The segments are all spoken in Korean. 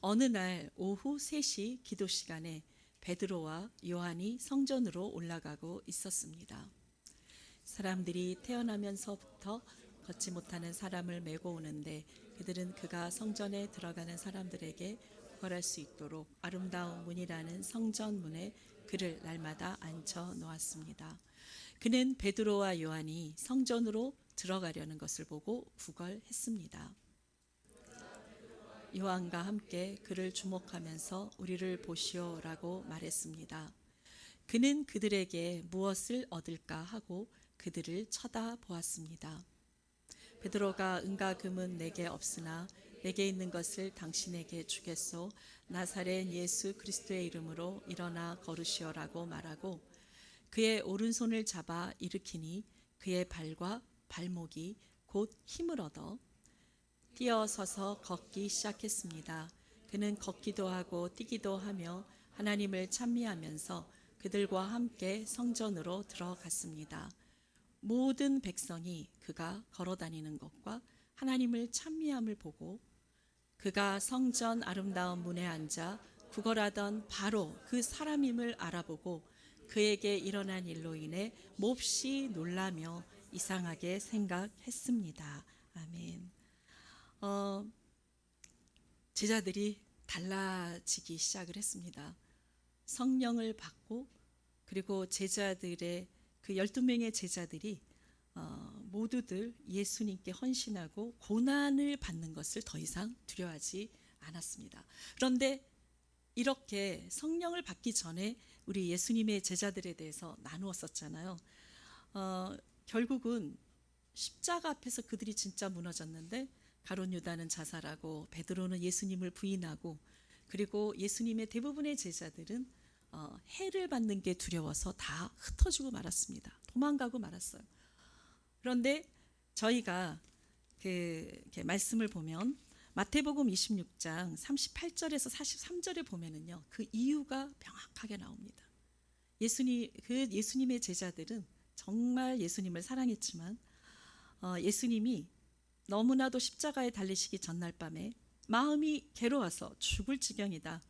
어느 날 오후 3시 기도 시간에 베드로와 요한이 성전으로 올라가고 있었습니다. 사람들이 태어나면서부터 걷지 못하는 사람을 메고 오는데 그들은 그가 성전에 들어가는 사람들에게 구걸할 수 있도록 아름다운 문이라는 성전문에 그를 날마다 앉혀 놓았습니다. 그는 베드로와 요한이 성전으로 들어가려는 것을 보고 구걸했습니다. 요한과 함께 그를 주목하면서 우리를 보시오라고 말했습니다. 그는 그들에게 무엇을 얻을까 하고 그들을 쳐다보았습니다. 베드로가 은과 금은 내게 없으나 내게 있는 것을 당신에게 주겠소. 나사렛 예수 그리스도의 이름으로 일어나 걸으시오라고 말하고 그의 오른손을 잡아 일으키니 그의 발과 발목이 곧 힘을 얻어 뛰어서서 걷기 시작했습니다. 그는 걷기도 하고 뛰기도 하며 하나님을 찬미하면서 그들과 함께 성전으로 들어갔습니다. 모든 백성이 그가 걸어다니는 것과 하나님을 찬미함을 보고 그가 성전 아름다운 문에 앉아 구걸하던 바로 그 사람임을 알아보고 그에게 일어난 일로 인해 몹시 놀라며 이상하게 생각했습니다. 아멘. 제자들이 달라지기 시작을 했습니다. 성령을 받고 그리고 제자들의 그 12명의 제자들이 모두들 예수님께 헌신하고 고난을 받는 것을 더 이상 두려워하지 않았습니다. 그런데 이렇게 성령을 받기 전에 우리 예수님의 제자들에 대해서 나누었었잖아요. 결국은 십자가 앞에서 그들이 진짜 무너졌는데 가룟 유다는 자살하고 베드로는 예수님을 부인하고 그리고 예수님의 대부분의 제자들은 해를 받는 게 두려워서 다 흩어지고 말았습니다. 도망가고 말았어요. 그런데 저희가 이렇게 말씀을 보면 마태복음 26장 38절에서 43절에 보면은요, 그 이유가 명확하게 나옵니다. 예수님의 제자들은 정말 예수님을 사랑했지만 예수님이 너무나도 십자가에 달리시기 전날 밤에 마음이 괴로워서 죽을 지경이다.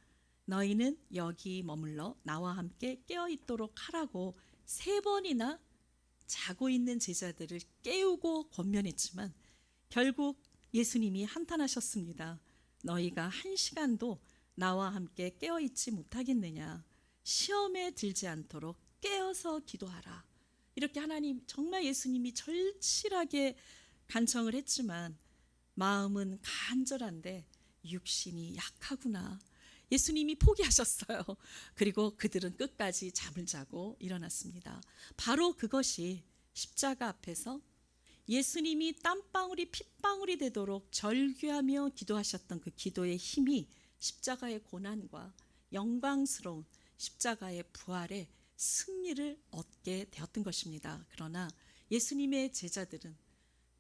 너희는 여기 머물러 나와 함께 깨어 있도록 하라고 3번이나 자고 있는 제자들을 깨우고 권면했지만 결국 예수님이 한탄하셨습니다. 너희가 1시간도 나와 함께 깨어 있지 못하겠느냐. 시험에 들지 않도록 깨어서 기도하라. 이렇게 하나님 정말 예수님이 절실하게 간청을 했지만 마음은 간절한데 육신이 약하구나. 예수님이 포기하셨어요. 그리고 그들은 끝까지 잠을 자고 일어났습니다. 바로 그것이 십자가 앞에서 예수님이 땀방울이 핏방울이 되도록 절규하며 기도하셨던 그 기도의 힘이 십자가의 고난과 영광스러운 십자가의 부활의 승리를 얻게 되었던 것입니다. 그러나 예수님의 제자들은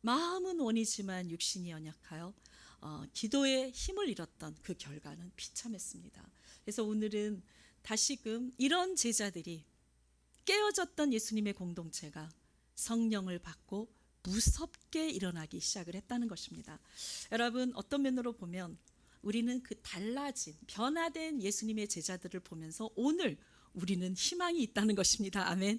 마음은 원이지만 육신이 연약하여 기도의 힘을 잃었던 그 결과는 비참했습니다. 그래서 오늘은 다시금 이런 제자들이 깨어졌던 예수님의 공동체가 성령을 받고 무섭게 일어나기 시작을 했다는 것입니다. 여러분, 어떤 면으로 보면 우리는 그 달라진 변화된 예수님의 제자들을 보면서 오늘 우리는 희망이 있다는 것입니다. 아멘.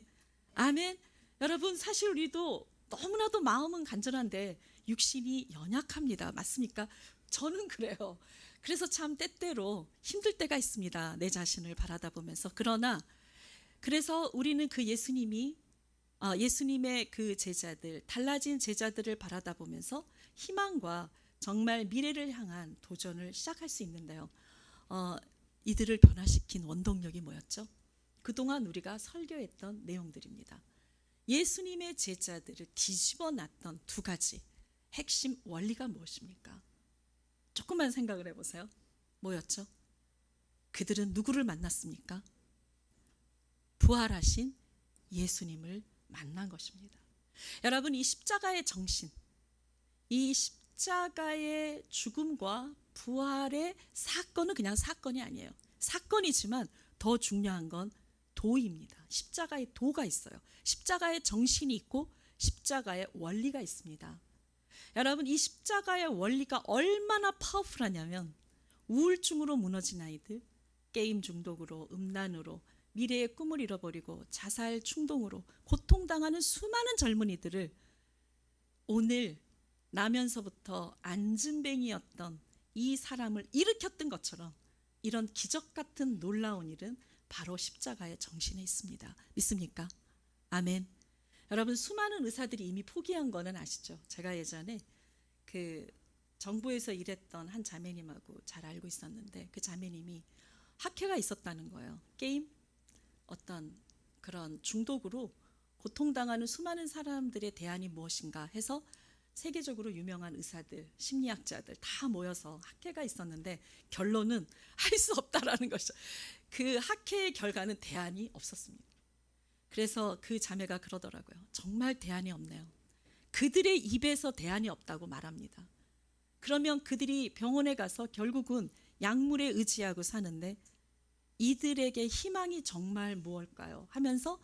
아멘. 여러분, 사실 우리도 너무나도 마음은 간절한데 육신이 연약합니다. 맞습니까? 저는 그래요. 그래서 참 때때로 힘들 때가 있습니다. 내 자신을 바라다 보면서. 그러나 그래서 우리는 그 예수님의 그 제자들, 달라진 제자들을 바라다 보면서 희망과 정말 미래를 향한 도전을 시작할 수 있는데요. 이들을 변화시킨 원동력이 뭐였죠? 그동안 우리가 설교했던 내용들입니다. 예수님의 제자들을 뒤집어 놨던 2가지 핵심 원리가 무엇입니까? 조금만 생각을 해보세요. 뭐였죠? 그들은 누구를 만났습니까? 부활하신 예수님을 만난 것입니다. 여러분, 이 십자가의 정신, 이 십자가의 죽음과 부활의 사건은 그냥 사건이 아니에요. 사건이지만 더 중요한 건 도입니다. 십자가의 도가 있어요. 십자가의 정신이 있고 십자가의 원리가 있습니다. 여러분, 이 십자가의 원리가 얼마나 파워풀하냐면 우울증으로 무너진 아이들, 게임 중독으로, 음란으로, 미래의 꿈을 잃어버리고 자살 충동으로 고통당하는 수많은 젊은이들을 오늘 나면서부터 안진뱅이였던 이 사람을 일으켰던 것처럼 이런 기적 같은 놀라운 일은 바로 십자가의 정신에 있습니다. 믿습니까? 아멘. 여러분, 수많은 의사들이 이미 포기한 거는 아시죠? 제가 예전에 그 정부에서 일했던 한 자매님하고 잘 알고 있었는데, 그 자매님이 학회가 있었다는 거예요. 게임, 어떤 그런 중독으로 고통당하는 수많은 사람들의 대안이 무엇인가 해서 세계적으로 유명한 의사들, 심리학자들 다 모여서 학회가 있었는데 결론은 할 수 없다라는 것이죠. 그 학회의 결과는 대안이 없었습니다. 그래서 그 자매가 그러더라고요. 정말 대안이 없네요. 그들의 입에서 대안이 없다고 말합니다. 그러면 그들이 병원에 가서 결국은 약물에 의지하고 사는데 이들에게 희망이 정말 무엇일까요? 하면서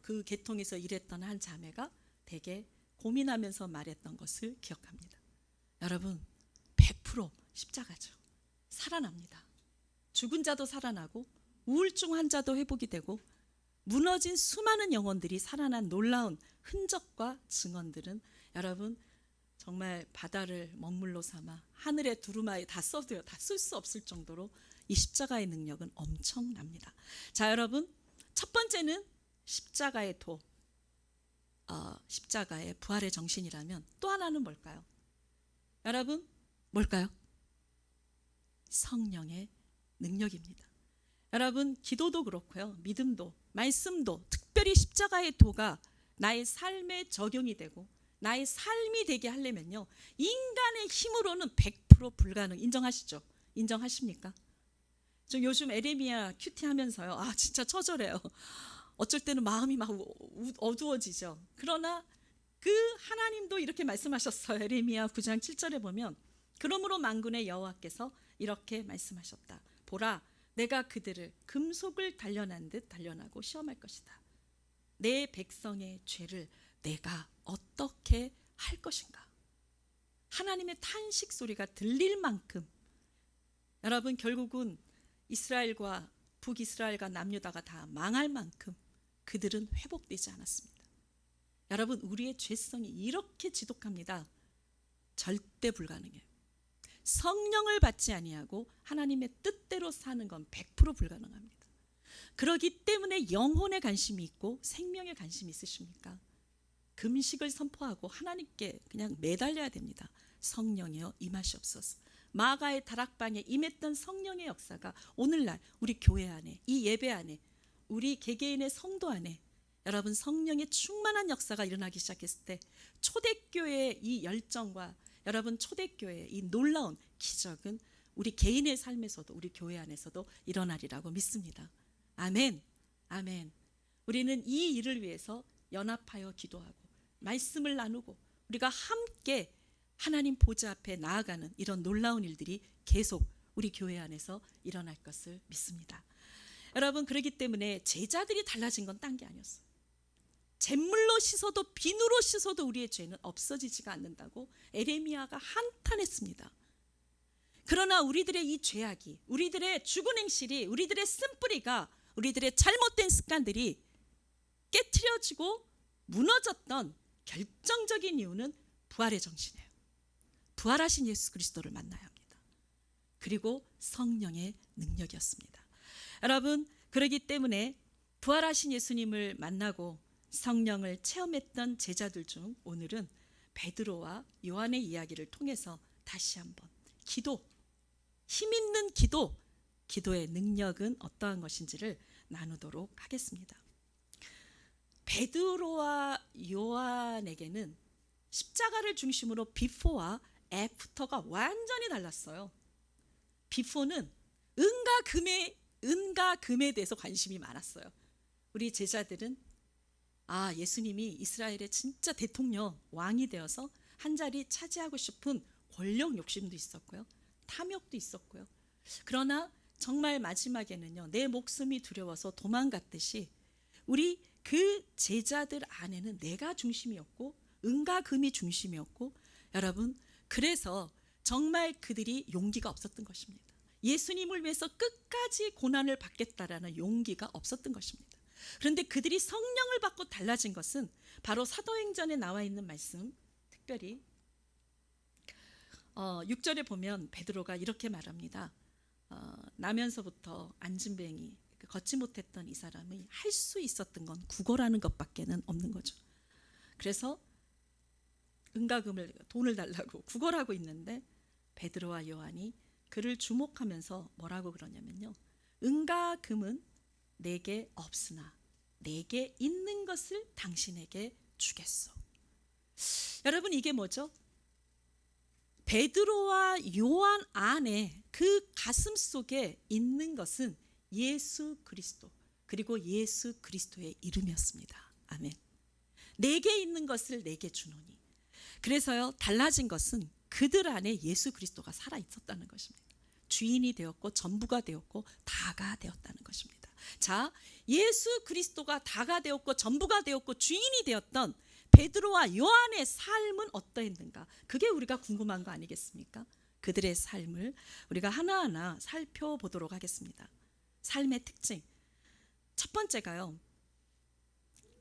그 계통에서 일했던 한 자매가 되게 고민하면서 말했던 것을 기억합니다. 여러분, 100% 십자가죠. 살아납니다. 죽은 자도 살아나고 우울증 환자도 회복이 되고 무너진 수많은 영혼들이 살아난 놀라운 흔적과 증언들은 여러분 정말 바다를 먹물로 삼아 하늘의 두루마리 다 써도요, 다 쓸 수 없을 정도로 이 십자가의 능력은 엄청납니다. 자, 여러분, 첫 번째는 십자가의 도, 십자가의 부활의 정신이라면 또 하나는 뭘까요? 여러분, 뭘까요? 성령의 능력입니다. 여러분, 기도도 그렇고요, 믿음도, 말씀도, 특별히 십자가의 도가 나의 삶에 적용이 되고 나의 삶이 되게 하려면요, 인간의 힘으로는 100% 불가능. 인정하시죠? 인정하십니까? 저 요즘 에레미야 큐티 하면서요, 진짜 처절해요. 어쩔 때는 마음이 막 어두워지죠. 그러나 그 하나님도 이렇게 말씀하셨어요. 에레미야 9장 7절에 보면 그러므로 만군의 여호와께서 이렇게 말씀하셨다. 보라, 내가 그들을 금속을 단련한 듯 단련하고 시험할 것이다. 내 백성의 죄를 내가 어떻게 할 것인가. 하나님의 탄식 소리가 들릴 만큼, 여러분, 결국은 이스라엘과 북이스라엘과 남유다가 다 망할 만큼 그들은 회복되지 않았습니다. 여러분, 우리의 죄성이 이렇게 지독합니다. 절대 불가능해요. 성령을 받지 아니하고 하나님의 뜻대로 사는 건 100% 불가능합니다. 그렇기 때문에 영혼에 관심이 있고 생명에 관심이 있으십니까? 금식을 선포하고 하나님께 그냥 매달려야 됩니다. 성령이여 임하시옵소서. 마가의 다락방에 임했던 성령의 역사가 오늘날 우리 교회 안에, 이 예배 안에, 우리 개개인의 성도 안에 여러분 성령의 충만한 역사가 일어나기 시작했을 때 초대교회의 이 열정과 여러분 초대교회의 이 놀라운 기적은 우리 개인의 삶에서도 우리 교회 안에서도 일어나리라고 믿습니다. 아멘. 아멘. 우리는 이 일을 위해서 연합하여 기도하고 말씀을 나누고 우리가 함께 하나님 보좌 앞에 나아가는 이런 놀라운 일들이 계속 우리 교회 안에서 일어날 것을 믿습니다. 여러분, 그렇기 때문에 제자들이 달라진 건 딴 게 아니었어요. 잿물로 씻어도 비누로 씻어도 우리의 죄는 없어지지가 않는다고 에레미야가 한탄했습니다. 그러나 우리들의 이 죄악이, 우리들의 죽은 행실이, 우리들의 쓴뿌리가, 우리들의 잘못된 습관들이 깨트려지고 무너졌던 결정적인 이유는 부활의 정신이에요. 부활하신 예수 그리스도를 만나야 합니다. 그리고 성령의 능력이었습니다. 여러분, 그렇기 때문에 부활하신 예수님을 만나고 성령을 체험했던 제자들 중 오늘은 베드로와 요한의 이야기를 통해서 다시 한번 기도, 힘 있는 기도, 기도의 능력은 어떠한 것인지를 나누도록 하겠습니다. 베드로와 요한에게는 십자가를 중심으로 비포와 애프터가 완전히 달랐어요. 비포는 은과 금에 대해서 관심이 많았어요. 우리 제자들은 예수님이 이스라엘의 진짜 대통령, 왕이 되어서 한 자리 차지하고 싶은 권력 욕심도 있었고요, 탐욕도 있었고요. 그러나 정말 마지막에는요, 내 목숨이 두려워서 도망갔듯이 우리 그 제자들 안에는 내가 중심이었고 은과 금이 중심이었고, 여러분, 그래서 정말 그들이 용기가 없었던 것입니다. 예수님을 위해서 끝까지 고난을 받겠다라는 용기가 없었던 것입니다. 그런데 그들이 성령을 받고 달라진 것은 바로 사도행전에 나와 있는 말씀, 특별히 6절에 보면 베드로가 이렇게 말합니다. 나면서부터 안진뱅이, 걷지 못했던 이 사람이 할 수 있었던 건 구걸하는 것밖에는 없는 거죠. 그래서 은가금을, 돈을 달라고 구걸하고 있는데 베드로와 요한이 그를 주목하면서 뭐라고 그러냐면요, 은가금은 내게 없으나 내게 있는 것을 당신에게 주겠소. 여러분, 이게 뭐죠? 베드로와 요한 안에 그 가슴 속에 있는 것은 예수 그리스도, 그리고 예수 그리스도의 이름이었습니다. 아멘. 내게 있는 것을 내게 주노니. 그래서요, 달라진 것은 그들 안에 예수 그리스도가 살아 있었다는 것입니다. 주인이 되었고 전부가 되었고 다가 되었다는 것입니다. 자, 예수 그리스도가 다가 되었고 전부가 되었고 주인이 되었던 베드로와 요한의 삶은 어떠했는가? 그게 우리가 궁금한 거 아니겠습니까? 그들의 삶을 우리가 하나하나 살펴보도록 하겠습니다. 삶의 특징. 첫 번째가요,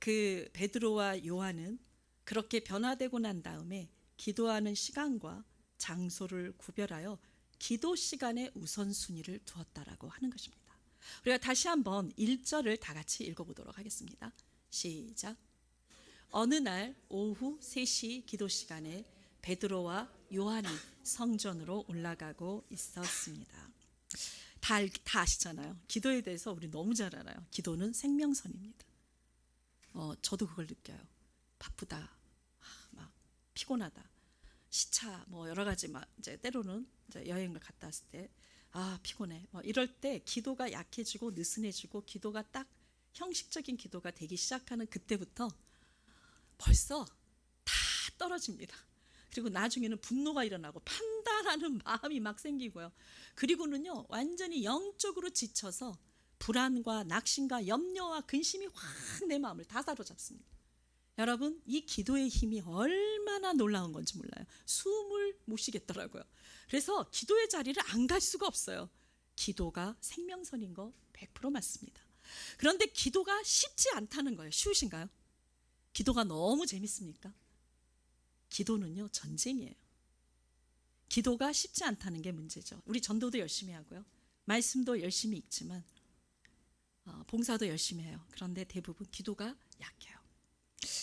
그 베드로와 요한은 그렇게 변화되고 난 다음에 기도하는 시간과 장소를 구별하여 기도 시간에 우선순위를 두었다라고 하는 것입니다. 우리가 다시 한번 1절을 다 같이 읽어보도록 하겠습니다. 시작. 어느 날 오후 3시 기도 시간에 베드로와 요한이 성전으로 올라가고 있었습니다. 다 아시잖아요. 기도에 대해서 우리 너무 잘 알아요. 기도는 생명선입니다. 저도 그걸 느껴요. 바쁘다, 막 피곤하다, 시차, 뭐 여러 가지, 막 이제 때로는 이제 여행을 갔다 왔을 때 피곤해, 뭐 이럴 때 기도가 약해지고 느슨해지고 기도가 딱 형식적인 기도가 되기 시작하는 그때부터 벌써 다 떨어집니다. 그리고 나중에는 분노가 일어나고 판단하는 마음이 막 생기고요. 그리고는요, 완전히 영적으로 지쳐서 불안과 낙심과 염려와 근심이 확 내 마음을 다 사로잡습니다. 여러분, 이 기도의 힘이 얼마나 놀라운 건지 몰라요. 숨을 못 쉬겠더라고요. 그래서 기도의 자리를 안 갈 수가 없어요. 기도가 생명선인 거 100% 맞습니다. 그런데 기도가 쉽지 않다는 거예요. 쉬우신가요? 기도가 너무 재밌습니까? 기도는요, 전쟁이에요. 기도가 쉽지 않다는 게 문제죠. 우리 전도도 열심히 하고요, 말씀도 열심히 읽지만 봉사도 열심히 해요. 그런데 대부분 기도가 약해요.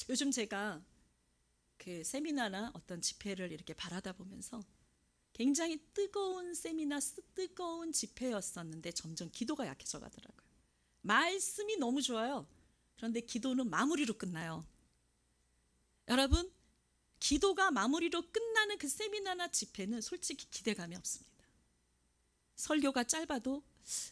요즘 제가 그 세미나나 어떤 집회를 이렇게 바라다 보면서 굉장히 뜨거운 세미나, 뜨거운 집회였었는데 점점 기도가 약해져 가더라고요. 말씀이 너무 좋아요. 그런데 기도는 마무리로 끝나요. 여러분, 기도가 마무리로 끝나는 그 세미나나 집회는 솔직히 기대감이 없습니다. 설교가 짧아도,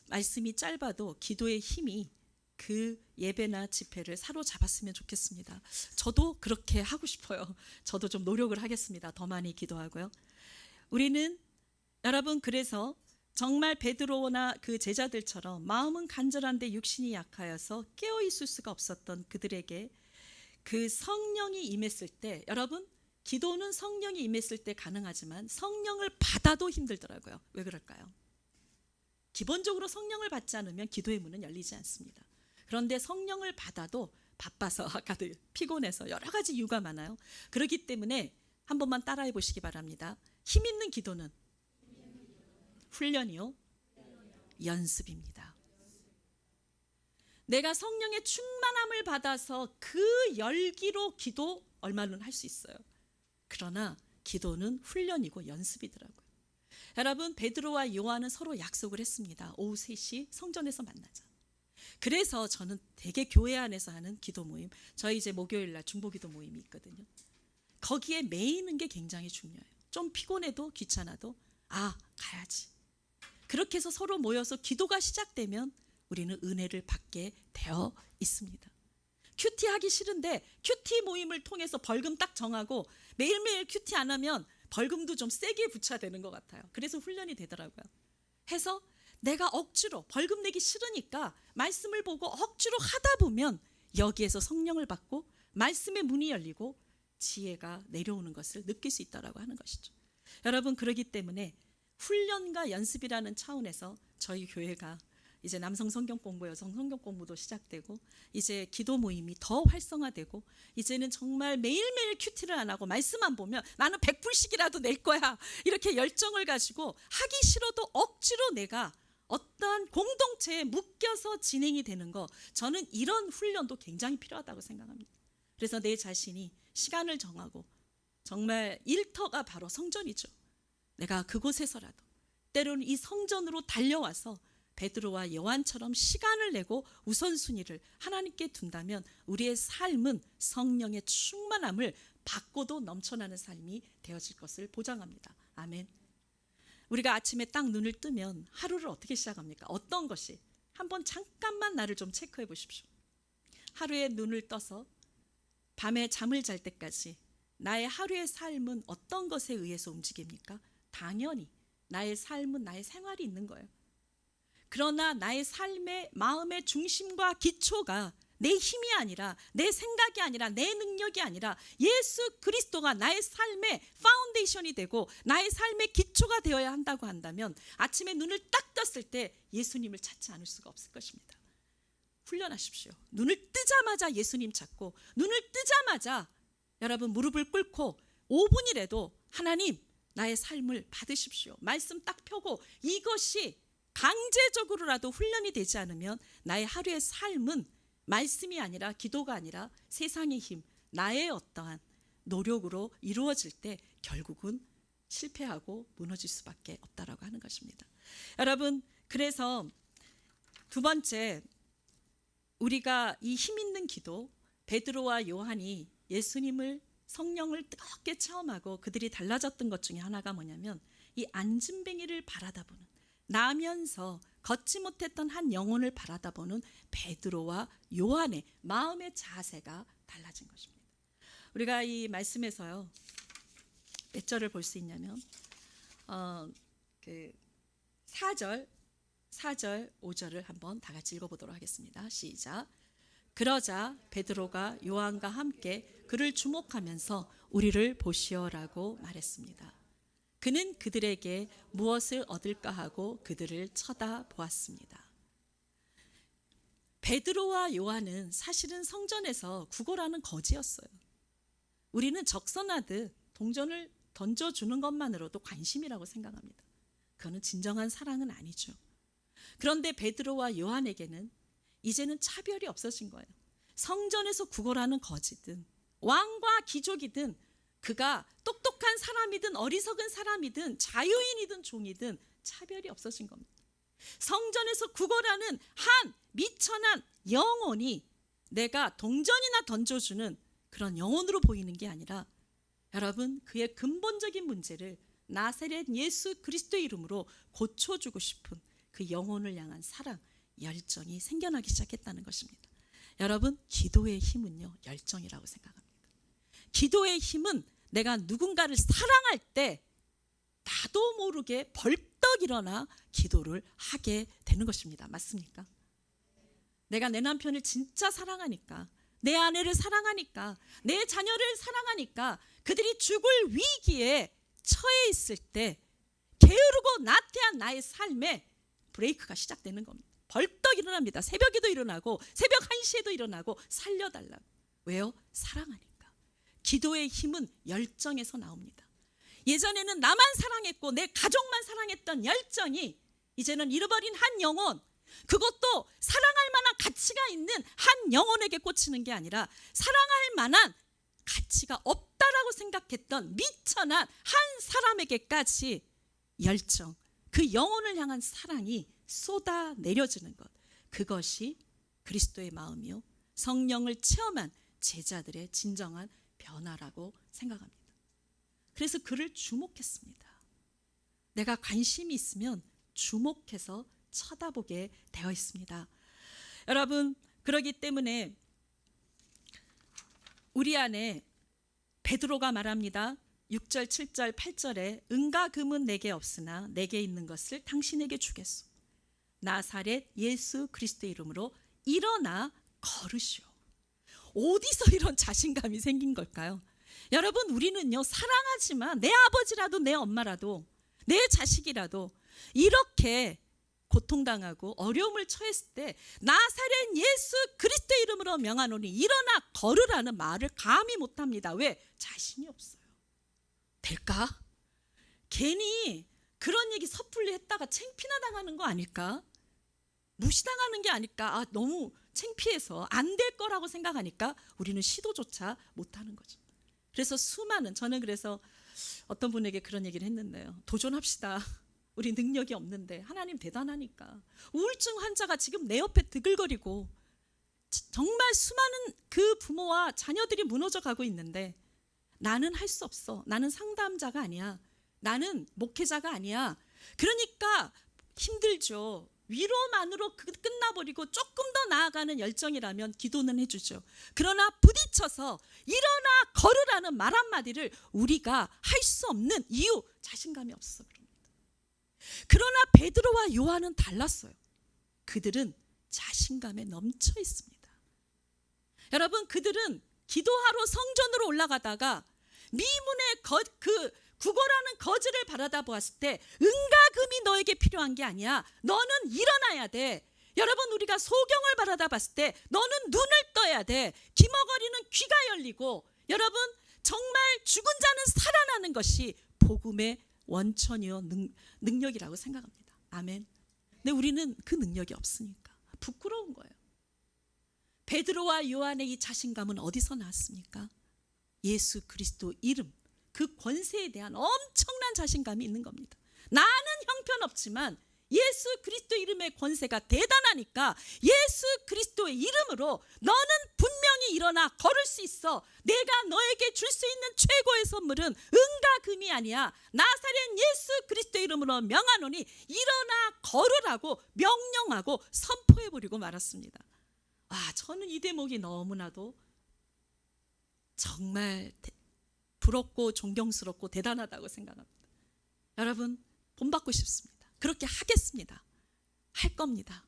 말씀이 짧아도 기도의 힘이 그 예배나 집회를 사로잡았으면 좋겠습니다. 저도 그렇게 하고 싶어요. 저도 좀 노력을 하겠습니다. 더 많이 기도하고요. 우리는 여러분, 그래서 정말 베드로나 그 제자들처럼 마음은 간절한데 육신이 약하여서 깨어 있을 수가 없었던 그들에게 그 성령이 임했을 때, 여러분, 기도는 성령이 임했을 때 가능하지만 성령을 받아도 힘들더라고요. 왜 그럴까요? 기본적으로 성령을 받지 않으면 기도의 문은 열리지 않습니다. 그런데 성령을 받아도 바빠서, 아까도 피곤해서 여러 가지 이유가 많아요. 그렇기 때문에 한 번만 따라해 보시기 바랍니다. 힘 있는 기도는 훈련이요, 연습입니다. 내가 성령의 충만함을 받아서 그 열기로 기도 얼마는 할 수 있어요. 그러나 기도는 훈련이고 연습이더라고요. 여러분, 베드로와 요한은 서로 약속을 했습니다. 오후 3시 성전에서 만나자. 그래서 저는 되게 교회 안에서 하는 기도 모임, 저희 이제 목요일 날 중보기도 모임이 있거든요. 거기에 매이는 게 굉장히 중요해요. 좀 피곤해도 귀찮아도 가야지. 그렇게 해서 서로 모여서 기도가 시작되면 우리는 은혜를 받게 되어 있습니다. 큐티 하기 싫은데 큐티 모임을 통해서 벌금 딱 정하고 매일매일 큐티 안 하면 벌금도 좀 세게 붙여야 되는 것 같아요. 그래서 훈련이 되더라고요. 해서 내가 억지로 벌금 내기 싫으니까 말씀을 보고 억지로 하다 보면 여기에서 성령을 받고 말씀의 문이 열리고 지혜가 내려오는 것을 느낄 수 있다라고 하는 것이죠. 여러분, 그러기 때문에 훈련과 연습이라는 차원에서 저희 교회가 이제 남성 성경 공부, 여성 성경 공부도 시작되고 이제 기도 모임이 더 활성화되고 이제는 정말 매일매일 큐티를 안 하고 말씀만 보면 나는 100불씩이라도 낼 거야 이렇게 열정을 가지고 하기 싫어도 억지로 내가 어떠한 공동체에 묶여서 진행이 되는 거, 저는 이런 훈련도 굉장히 필요하다고 생각합니다. 그래서 내 자신이 시간을 정하고 정말 일터가 바로 성전이죠. 내가 그곳에서라도 때로는 이 성전으로 달려와서 베드로와 요한처럼 시간을 내고 우선순위를 하나님께 둔다면 우리의 삶은 성령의 충만함을 받고도 넘쳐나는 삶이 되어질 것을 보장합니다. 아멘. 우리가 아침에 딱 눈을 뜨면 하루를 어떻게 시작합니까? 어떤 것이? 한번 잠깐만 나를 좀 체크해 보십시오. 하루에 눈을 떠서 밤에 잠을 잘 때까지 나의 하루의 삶은 어떤 것에 의해서 움직입니까? 당연히 나의 삶은 나의 생활이 있는 거예요. 그러나 나의 삶의 마음의 중심과 기초가 내 힘이 아니라 내 생각이 아니라 내 능력이 아니라 예수 그리스도가 나의 삶의 파운데이션이 되고 나의 삶의 기초가 되어야 한다고 한다면 아침에 눈을 딱 떴을 때 예수님을 찾지 않을 수가 없을 것입니다. 훈련하십시오. 눈을 뜨자마자 예수님 찾고 눈을 뜨자마자 여러분 무릎을 꿇고 5분이라도 하나님 나의 삶을 받으십시오. 말씀 딱 펴고 이것이 강제적으로라도 훈련이 되지 않으면 나의 하루의 삶은 말씀이 아니라 기도가 아니라 세상의 힘, 나의 어떠한 노력으로 이루어질 때 결국은 실패하고 무너질 수밖에 없다라고 하는 것입니다. 여러분, 그래서 두 번째, 우리가 이 힘 있는 기도, 베드로와 요한이 예수님을 성령을 뜨겁게 체험하고 그들이 달라졌던 것 중에 하나가 뭐냐면 이 안진뱅이를 바라다보는, 나면서 걷지 못했던 한 영혼을 바라다보는 베드로와 요한의 마음의 자세가 달라진 것입니다. 우리가 이 말씀에서요 몇 절을 볼 수 있냐면 4절, 5절을 한번 다 같이 읽어보도록 하겠습니다. 시작. 그러자 베드로가 요한과 함께 그를 주목하면서 우리를 보시오라고 말했습니다. 그는 그들에게 무엇을 얻을까 하고 그들을 쳐다보았습니다. 베드로와 요한은 사실은 성전에서 구걸하는 거지였어요. 우리는 적선하듯 동전을 던져주는 것만으로도 관심이라고 생각합니다. 그거는 진정한 사랑은 아니죠. 그런데 베드로와 요한에게는 이제는 차별이 없어진 거예요. 성전에서 구걸하는 거지든 왕과 귀족이든 그가 똑똑한 사람이든 어리석은 사람이든 자유인이든 종이든 차별이 없어진 겁니다. 성전에서 구걸하는 한 미천한 영혼이 내가 동전이나 던져주는 그런 영혼으로 보이는 게 아니라 여러분, 그의 근본적인 문제를 나사렛 예수 그리스도의 이름으로 고쳐주고 싶은 그 영혼을 향한 사랑, 열정이 생겨나기 시작했다는 것입니다. 여러분, 기도의 힘은요 열정이라고 생각합니다. 기도의 힘은 내가 누군가를 사랑할 때 나도 모르게 벌떡 일어나 기도를 하게 되는 것입니다. 맞습니까? 내가 내 남편을 진짜 사랑하니까, 내 아내를 사랑하니까, 내 자녀를 사랑하니까 그들이 죽을 위기에 처해 있을 때 게으르고 나태한 나의 삶에 브레이크가 시작되는 겁니다. 벌떡 일어납니다. 새벽에도 일어나고 새벽 1시에도 일어나고 살려달라고. 왜요? 사랑하니까. 기도의 힘은 열정에서 나옵니다. 예전에는 나만 사랑했고 내 가족만 사랑했던 열정이 이제는 잃어버린 한 영혼, 그것도 사랑할 만한 가치가 있는 한 영혼에게 꽂히는 게 아니라 사랑할 만한 가치가 없다라고 생각했던 미천한 한 사람에게까지 열정, 그 영혼을 향한 사랑이 쏟아내려지는 것, 그것이 그리스도의 마음이요 성령을 체험한 제자들의 진정한 변화라고 생각합니다. 그래서 그를 주목했습니다. 내가 관심이 있으면 주목해서 쳐다보게 되어 있습니다. 여러분, 그러기 때문에 우리 안에 베드로가 말합니다. 6절, 7절, 8절에 은과 금은 내게 없으나 내게 있는 것을 당신에게 주겠소. 나사렛 예수 그리스도의 이름으로 일어나 걸으시오. 어디서 이런 자신감이 생긴 걸까요? 여러분, 우리는요 사랑하지만 내 아버지라도 내 엄마라도 내 자식이라도 이렇게 고통당하고 어려움을 처했을 때 나사렛 예수 그리스도 이름으로 명하노니 일어나 걸으라는 말을 감히 못합니다. 왜? 자신이 없어요. 될까? 괜히 그런 얘기 섣불리 했다가 창피나 당하는 거 아닐까? 무시당하는 게 아닐까? 너무 창피해서 안 될 거라고 생각하니까 우리는 시도조차 못하는 거죠. 그래서 저는 그래서 어떤 분에게 그런 얘기를 했는데요. 도전합시다. 우리 능력이 없는데 하나님 대단하니까. 우울증 환자가 지금 내 옆에 드글거리고 정말 수많은 그 부모와 자녀들이 무너져 가고 있는데 나는 할 수 없어. 나는 상담자가 아니야. 나는 목회자가 아니야. 그러니까 힘들죠. 위로만으로 끝나버리고 조금 더 나아가는 열정이라면 기도는 해주죠. 그러나 부딪혀서 일어나 걸으라는 말 한마디를 우리가 할 수 없는 이유, 자신감이 없어 그럽니다. 그러나 베드로와 요한은 달랐어요. 그들은 자신감에 넘쳐 있습니다. 여러분, 그들은 기도하러 성전으로 올라가다가 미문의 구걸하는 거지를 바라다 보았을 때 은과 금이 너에게 필요한 게 아니야. 너는 일어나야 돼. 여러분, 우리가 소경을 바라다 봤을 때 너는 눈을 떠야 돼. 기머거리는 귀가 열리고, 여러분, 정말 죽은 자는 살아나는 것이 복음의 원천이요 능력이라고 생각합니다. 아멘. 근데 우리는 그 능력이 없으니까 부끄러운 거예요. 베드로와 요한의 이 자신감은 어디서 나왔습니까? 예수 그리스도 이름, 그 권세에 대한 엄청난 자신감이 있는 겁니다. 나는 형편없지만 예수 그리스도 이름의 권세가 대단하니까 예수 그리스도의 이름으로 너는 분명히 일어나 걸을 수 있어. 내가 너에게 줄 수 있는 최고의 선물은 은과 금이 아니야. 나사렛 예수 그리스도 이름으로 명하노니 일어나 걸으라고 명령하고 선포해버리고 말았습니다. 저는 이 대목이 너무나도 정말 부럽고 존경스럽고 대단하다고 생각합니다. 여러분, 본받고 싶습니다. 그렇게 하겠습니다. 할 겁니다.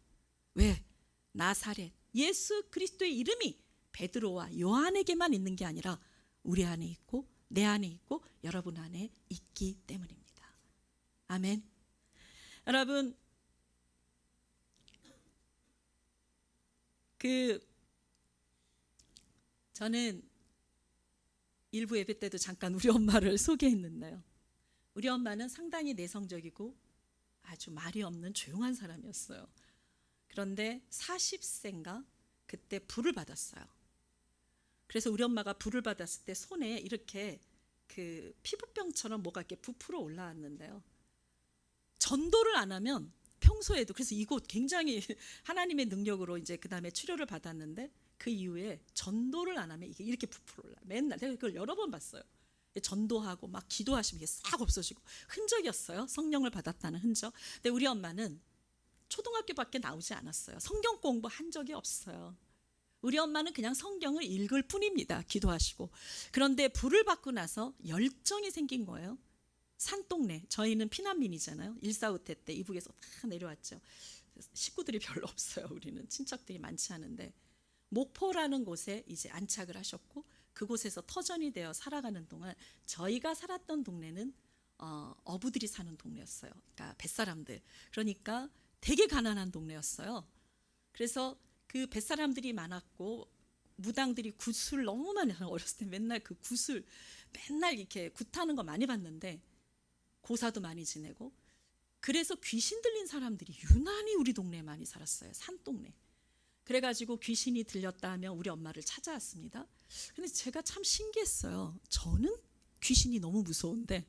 왜? 나사렛 예수 그리스도의 이름이 베드로와 요한에게만 있는 게 아니라 우리 안에 있고 내 안에 있고 여러분 안에 있기 때문입니다. 아멘. 여러분, 저는 일부 예배 때도 잠깐 우리 엄마를 소개했는데요. 우리 엄마는 상당히 내성적이고 아주 말이 없는 조용한 사람이었어요. 그런데 40세인가 그때 불을 받았어요. 그래서 우리 엄마가 불을 받았을 때 손에 이렇게 그 피부병처럼 뭐가 이렇게 부풀어 올라왔는데요. 전도를 안 하면 평소에도, 그래서 이곳 굉장히 하나님의 능력으로 이제 그 다음에 치료를 받았는데 그 이후에 전도를 안 하면 이게 이렇게 부풀어 올라. 맨날 내가 그걸 여러 번 봤어요. 전도하고 막 기도하시면 이게 싹 없어지고 흔적이었어요. 성령을 받았다는 흔적. 근데 우리 엄마는 초등학교밖에 나오지 않았어요. 성경 공부한 적이 없어요. 우리 엄마는 그냥 성경을 읽을 뿐입니다. 기도하시고. 그런데 불을 받고 나서 열정이 생긴 거예요. 산동네, 저희는 피난민이잖아요. 1.4우태 때 이북에서 다 내려왔죠. 식구들이 별로 없어요. 우리는 친척들이 많지 않은데 목포라는 곳에 이제 안착을 하셨고, 그곳에서 터전이 되어 살아가는 동안 저희가 살았던 동네는 어부들이 사는 동네였어요. 그러니까 뱃사람들. 그러니까 되게 가난한 동네였어요. 그래서 그 뱃사람들이 많았고 무당들이 굿을 너무 많이 하는, 어렸을 때 맨날 그 굿을 맨날 이렇게 굿하는 거 많이 봤는데 고사도 많이 지내고, 그래서 귀신 들린 사람들이 유난히 우리 동네에 많이 살았어요. 산동네. 그래가지고 귀신이 들렸다 하면 우리 엄마를 찾아왔습니다. 근데 제가 참 신기했어요. 저는 귀신이 너무 무서운데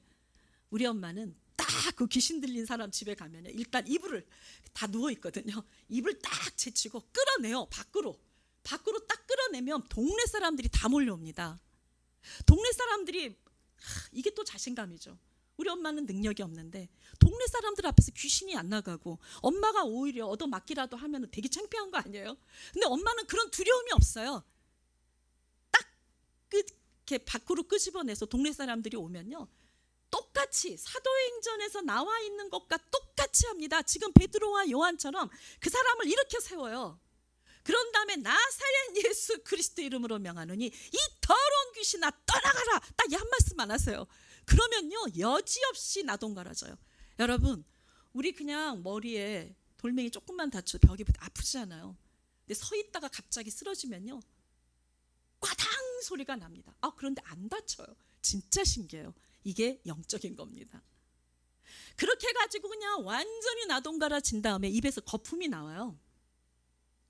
우리 엄마는 딱 그 귀신 들린 사람 집에 가면 일단 이불을 다 누워 있거든요. 이불 딱 제치고 끌어내요. 밖으로 딱 끌어내면 동네 사람들이 다 몰려옵니다. 동네 사람들이, 이게 또 자신감이죠. 우리 엄마는 능력이 없는데 동네 사람들 앞에서 귀신이 안 나가고 엄마가 오히려 얻어맞기라도 하면 되게 창피한 거 아니에요? 근데 엄마는 그런 두려움이 없어요. 딱 이렇게 밖으로 끄집어내서 동네 사람들이 오면요, 똑같이 사도행전에서 나와 있는 것과 똑같이 합니다. 지금 베드로와 요한처럼 그 사람을 일으켜 세워요. 그런 다음에 나사렛 예수 그리스도 이름으로 명하노니 이 더러운 귀신아 떠나가라. 딱 이 한 말씀 안 하세요. 그러면요, 여지없이 나동갈아져요. 여러분, 우리 그냥 머리에 돌멩이 조금만 다쳐 벽에 아프지 않아요. 근데 서 있다가 갑자기 쓰러지면요, 꽈당 소리가 납니다. 그런데 안 다쳐요. 진짜 신기해요. 이게 영적인 겁니다. 그렇게 해가지고 그냥 완전히 나동갈아진 다음에 입에서 거품이 나와요.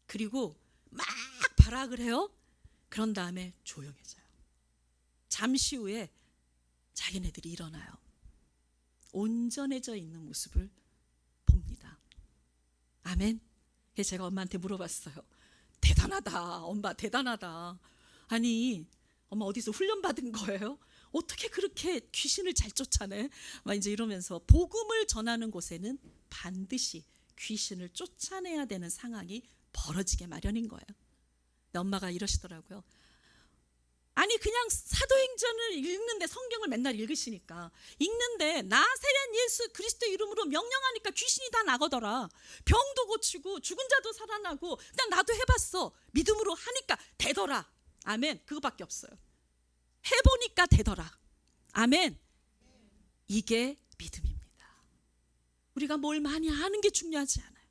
그리고 막 발악을 해요. 그런 다음에 조용해져요. 잠시 후에 자기네들이 일어나요. 온전해져 있는 모습을 봅니다. 아멘. 그래서 제가 엄마한테 물어봤어요. 대단하다, 엄마 대단하다. 아니, 엄마 어디서 훈련 받은 거예요? 어떻게 그렇게 귀신을 잘 쫓아내? 막 이제 이러면서, 복음을 전하는 곳에는 반드시 귀신을 쫓아내야 되는 상황이 벌어지게 마련인 거예요. 근데 엄마가 이러시더라고요. 아니, 그냥 사도행전을 읽는데, 성경을 맨날 읽으시니까 읽는데 나사렛 예수 그리스도 이름으로 명령하니까 귀신이 다 나가더라. 병도 고치고 죽은 자도 살아나고. 그냥 나도 해봤어. 믿음으로 하니까 되더라. 아멘. 그거밖에 없어요. 해보니까 되더라. 아멘. 이게 믿음입니다. 우리가 뭘 많이 아는 게 중요하지 않아요.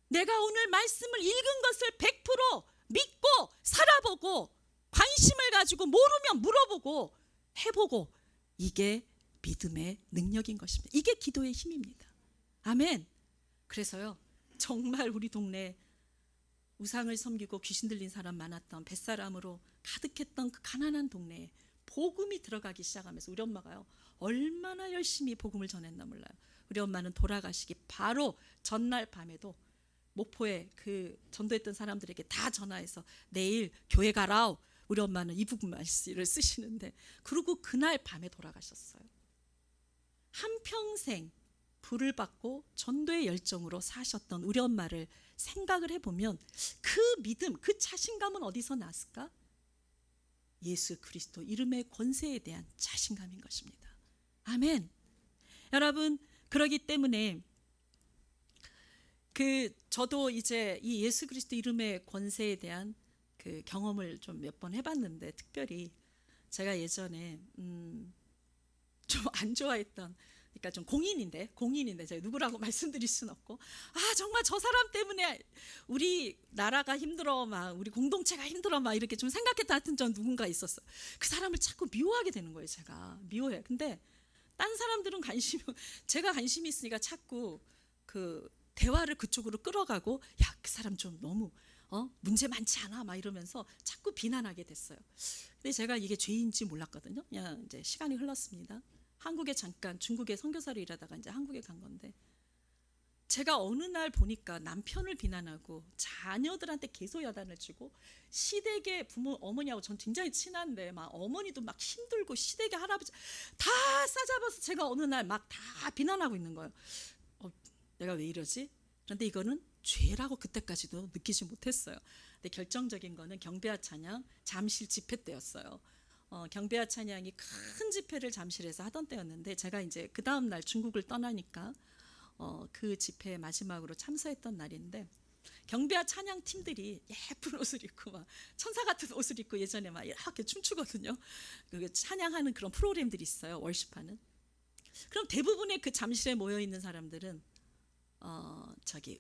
내가 오늘 말씀을 읽은 것을 100% 믿고 살아보고, 관심을 가지고 모르면 물어보고 해보고, 이게 믿음의 능력인 것입니다. 이게 기도의 힘입니다. 아멘. 그래서요, 정말 우리 동네 우상을 섬기고 귀신 들린 사람 많았던, 뱃사람으로 가득했던 그 가난한 동네에 복음이 들어가기 시작하면서 우리 엄마가요, 얼마나 열심히 복음을 전했나 몰라요. 우리 엄마는 돌아가시기 바로 전날 밤에도 목포에 그 전도했던 사람들에게 다 전화해서 내일 교회 가라오. 우리 엄마는 이 부분 말씀을 쓰시는데, 그리고 그날 밤에 돌아가셨어요. 한평생 불을 받고 전도의 열정으로 사셨던 우리 엄마를 생각을 해보면 그 믿음, 그 자신감은 어디서 났을까? 예수 그리스도 이름의 권세에 대한 자신감인 것입니다. 아멘. 여러분, 그러기 때문에 저도 이제 이 예수 그리스도 이름의 권세에 대한 그 경험을 좀 몇 번 해봤는데, 특별히 제가 예전에 좀 안 좋아했던, 그러니까 좀 공인인데 제가 누구라고 말씀드릴 수는 없고, 정말 저 사람 때문에 우리 나라가 힘들어, 막 우리 공동체가 힘들어, 막 이렇게 좀 생각했던 하여튼 전 누군가 있었어요. 그 사람을 자꾸 미워하게 되는 거예요. 제가 미워해. 근데 딴 사람들은 제가 관심이 있으니까 자꾸 그 대화를 그쪽으로 끌어가고, 야, 그 사람 좀 너무 문제 많지 않아? 막 이러면서 자꾸 비난하게 됐어요. 근데 제가 이게 죄인지 몰랐거든요. 그냥 이제 시간이 흘렀습니다. 한국에 잠깐 중국에 선교사로 일하다가 이제 한국에 간 건데, 제가 어느 날 보니까 남편을 비난하고 자녀들한테 개소야단을 치고, 시댁의 부모 어머니하고 전 굉장히 친한데 막 어머니도 막 힘들고 시댁의 할아버지 다 싸잡아서 제가 어느 날 막 다 비난하고 있는 거예요. 내가 왜 이러지? 그런데 이거는 죄라고 그때까지도 느끼지 못했어요. 근데 결정적인 거는 경배와 찬양 잠실 집회 때였어요. 경배와 찬양이 큰 집회를 잠실에서 하던 때였는데, 제가 이제 그 다음 날 중국을 떠나니까 그 집회에 마지막으로 참석했던 날인데, 경배와 찬양 팀들이 예쁜 옷을 입고 막 천사 같은 옷을 입고 예전에 막 이렇게 춤추거든요. 그 찬양하는 그런 프로그램들이 있어요. 월십하는. 그럼 대부분의 그 잠실에 모여 있는 사람들은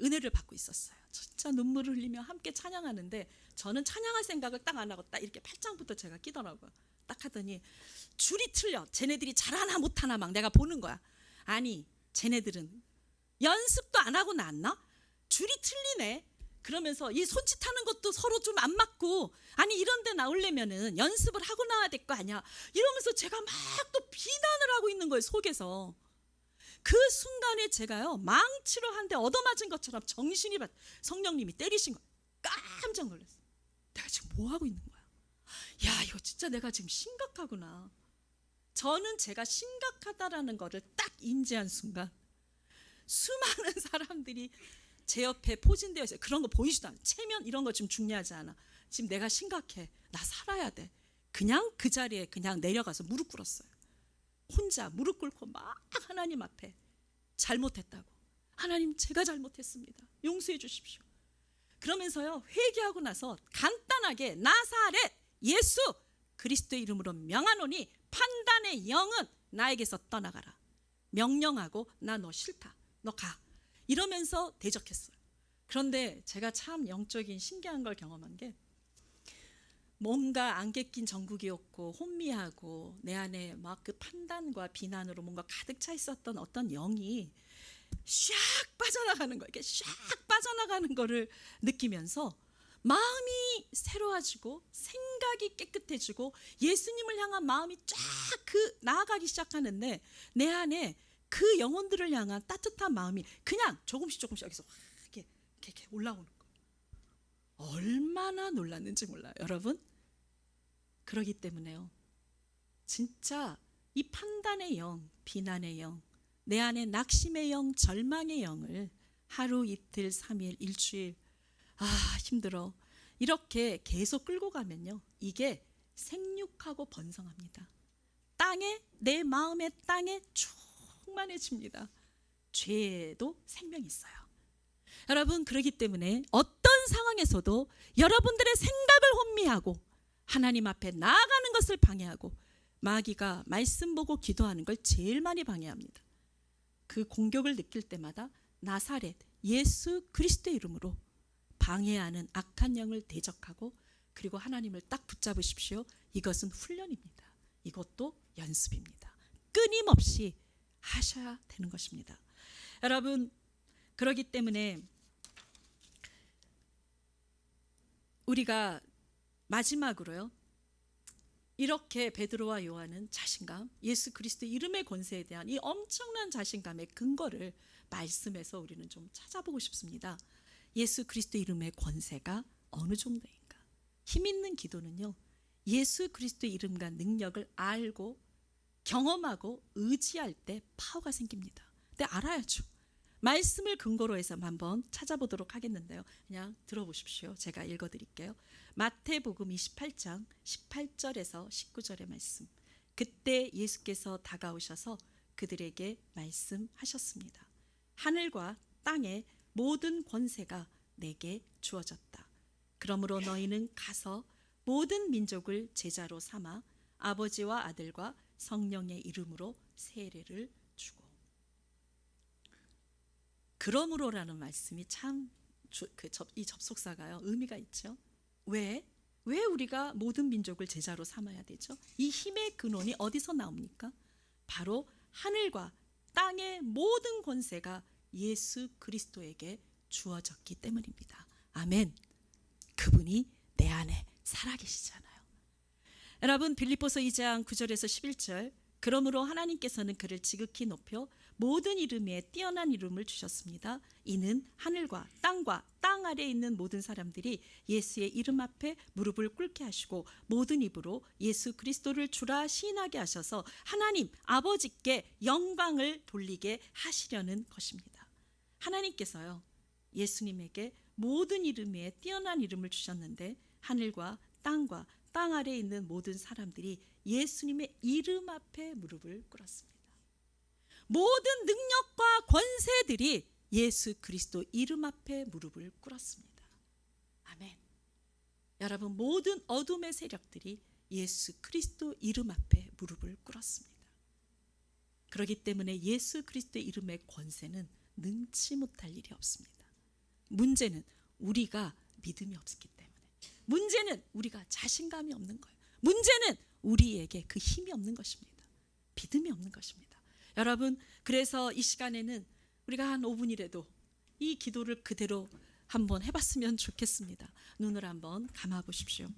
은혜를 받고 있었어요. 진짜 눈물을 흘리며 함께 찬양하는데, 저는 찬양할 생각을 딱 안 하고 딱 이렇게 팔짱부터 제가 끼더라고요. 딱 하더니 줄이 틀려. 쟤네들이 잘하나 못하나 막 내가 보는 거야. 아니, 쟤네들은 연습도 안 하고 나왔나? 줄이 틀리네. 그러면서 이 손짓하는 것도 서로 좀 안 맞고, 아니 이런 데 나오려면은 연습을 하고 나와야 될 거 아니야. 이러면서 제가 막 또 비난을 하고 있는 거예요, 속에서. 그 순간에 제가요, 망치로 한 대 얻어맞은 것처럼 정신이 성령님이 때리신 거예요. 깜짝 놀랐어요. 내가 지금 뭐 하고 있는 거야? 야, 이거 진짜 내가 지금 심각하구나. 저는 제가 심각하다라는 거를 딱 인지한 순간 수많은 사람들이 제 옆에 포진되어 있어요. 그런 거 보이지도 않아. 체면 이런 거 지금 중요하지 않아. 지금 내가 심각해. 나 살아야 돼. 그냥 그 자리에 그냥 내려가서 무릎 꿇었어요. 혼자 무릎 꿇고 막 하나님 앞에 잘못했다고. 하나님, 제가 잘못했습니다. 용서해 주십시오. 그러면서요, 회개하고 나서 간단하게 나사렛 예수 그리스도의 이름으로 명하노니 판단의 영은 나에게서 떠나가라. 명령하고 나 너 싫다. 너 가. 이러면서 대적했어요. 그런데 제가 참 영적인 신기한 걸 경험한 게 뭔가 안개 낀 정국이었고 혼미하고 내 안에 막 그 판단과 비난으로 뭔가 가득 차 있었던 어떤 영이 샥 빠져나가는 거, 이렇게 샥 빠져나가는 거를 느끼면서 마음이 새로워지고 생각이 깨끗해지고 예수님을 향한 마음이 쫙 나아가기 시작하는데 내 안에 그 영혼들을 향한 따뜻한 마음이 그냥 조금씩 여기서 이렇게 올라오는 거예요. 얼마나 놀랐는지 몰라요, 여러분. 그러기 때문에요, 진짜 이 판단의 영, 비난의 영, 내 안에 낙심의 영, 절망의 영을 하루, 이틀, 3일, 일주일 힘들어 이렇게 계속 끌고 가면요, 이게 생육하고 번성합니다. 내 마음의 땅에 충만해집니다. 죄에도 생명이 있어요. 여러분, 그렇기 때문에 어떤 상황에서도 여러분들의 생각을 혼미하고 하나님 앞에 나아가는 것을 방해하고, 마귀가 말씀 보고 기도하는 걸 제일 많이 방해합니다. 그 공격을 느낄 때마다 나사렛 예수 그리스도의 이름으로 방해하는 악한 영을 대적하고, 그리고 하나님을 딱 붙잡으십시오. 이것은 훈련입니다. 이것도 연습입니다. 끊임없이 하셔야 되는 것입니다. 여러분, 그렇기 때문에 우리가 마지막으로요, 이렇게 베드로와 요한은 자신감, 예수 그리스도 이름의 권세에 대한 이 엄청난 자신감의 근거를 말씀에서 우리는 좀 찾아보고 싶습니다. 예수 그리스도 이름의 권세가 어느 정도인가? 힘 있는 기도는요, 예수 그리스도 이름과 능력을 알고 경험하고 의지할 때 파워가 생깁니다. 근데 알아야죠. 말씀을 근거로 해서 한번 찾아보도록 하겠는데요, 그냥 들어보십시오. 제가 읽어드릴게요. 마태복음 28장 18절에서 19절의 말씀. 그때 예수께서 다가오셔서 그들에게 말씀하셨습니다. 하늘과 땅의 모든 권세가 내게 주어졌다. 그러므로 너희는 가서 모든 민족을 제자로 삼아 아버지와 아들과 성령의 이름으로 세례를 주고. 그러므로라는 말씀이 참 이 접속사가요, 의미가 있죠. 왜 우리가 모든 민족을 제자로 삼아야 되죠? 이 힘의 근원이 어디서 나옵니까? 바로 하늘과 땅의 모든 권세가 예수 그리스도에게 주어졌기 때문입니다. 아멘. 그분이 내 안에 살아계시잖아요. 여러분, 빌립보서 2장 9절에서 11절. 그러므로 하나님께서는 그를 지극히 높여 모든 이름 위에 뛰어난 이름을 주셨습니다. 이는 하늘과 땅 아래에 있는 모든 사람들이 예수의 이름 앞에 무릎을 꿇게 하시고 모든 입으로 예수 그리스도를 주라 시인하게 하셔서 하나님 아버지께 영광을 돌리게 하시려는 것입니다. 하나님께서요, 예수님에게 모든 이름 위에 뛰어난 이름을 주셨는데 하늘과 땅과 땅 아래에 있는 모든 사람들이 예수님의 이름 앞에 무릎을 꿇었습니다. 모든 능력과 권세들이 예수 그리스도 이름 앞에 무릎을 꿇었습니다. 아멘. 여러분, 모든 어둠의 세력들이 예수 그리스도 이름 앞에 무릎을 꿇었습니다. 그렇기 때문에 예수 그리스도의 이름의 권세는 능치 못할 일이 없습니다. 문제는 우리가 믿음이 없기 때문에, 문제는 우리가 자신감이 없는 거예요. 문제는 우리에게 그 힘이 없는 것입니다. 믿음이 없는 것입니다. 여러분, 그래서 이 시간에는 우리가 한 5분이라도 이 기도를 그대로 한번 해봤으면 좋겠습니다. 눈을 한번 감아 보십시오.